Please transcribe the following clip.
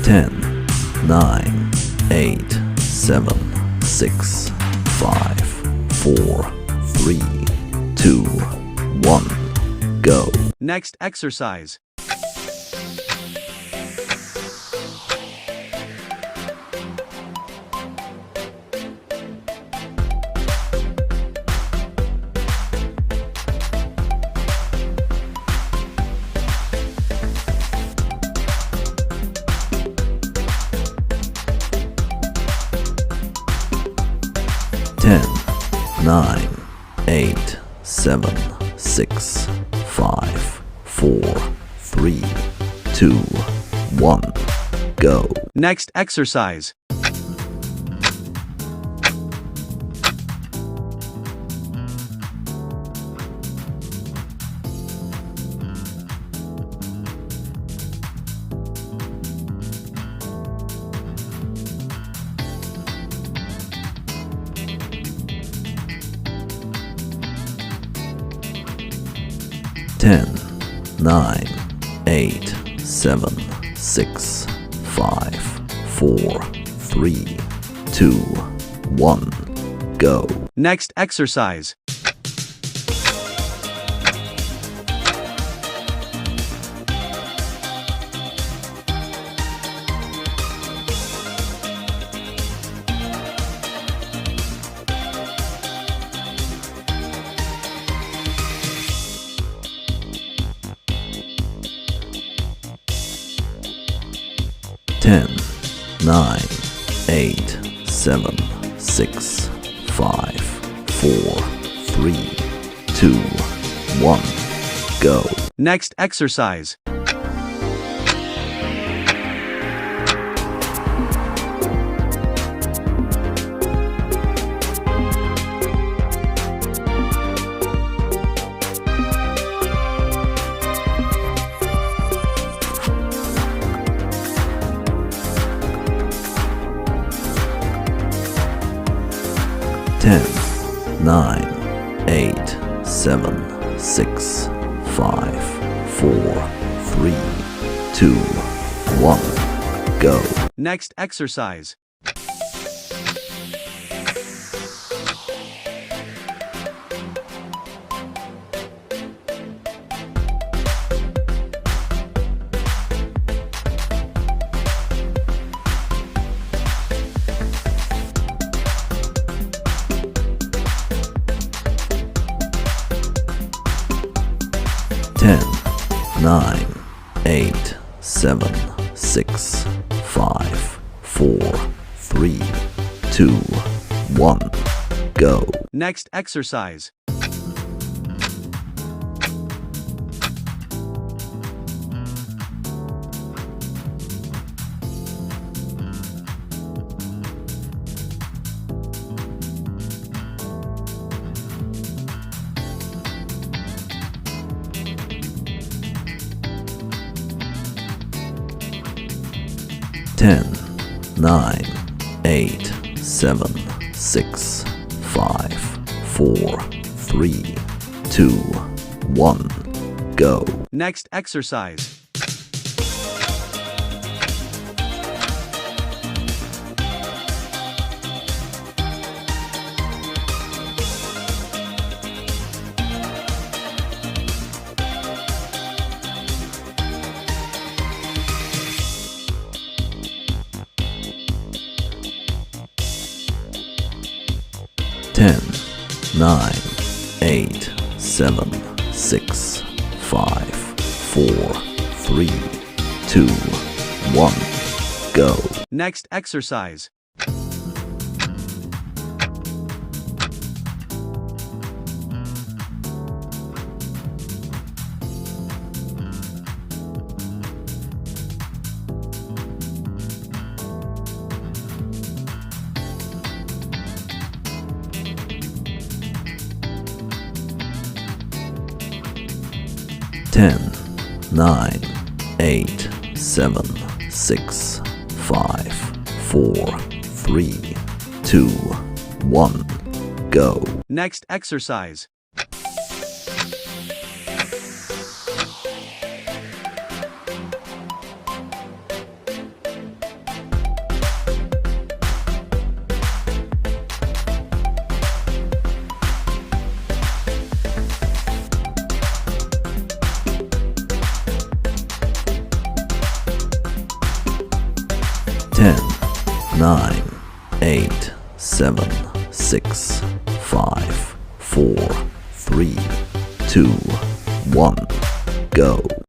10, 9, 8, 7, 6, 5, 4, 3, 2, 1, go. Next exercise. 10, 9, 8, 7, 6, 5, 4, 3, 2, 1, go. Next exercise. 10, 9, 8, 7, 6, 5, 4, 3, 2, 1, go. Next exercise. 10, 9, 8, 7, 6, 5, 4, 3, 2, 1, go. Next exercise. 10, 9, 8, 7, 6, 5, 4, 3, 2, 1, go. Next exercise. 10, 9, 8, 7, 6, 5, 4, 3, 2, 1, go. Next exercise. 10, 9, 8, 7, 6, 5, 4, 3, 2, 1, go. Next exercise. 10, 9, 8, 7, 6, 5, 4, 3, 2, 1, go. Next exercise. 10, 9, 8, 7, 6, 5, 4, 3, 2, 1, go. Next exercise. 10, 10, 9, 8, 7, 6, 5, 4, 3, 2, 1, go.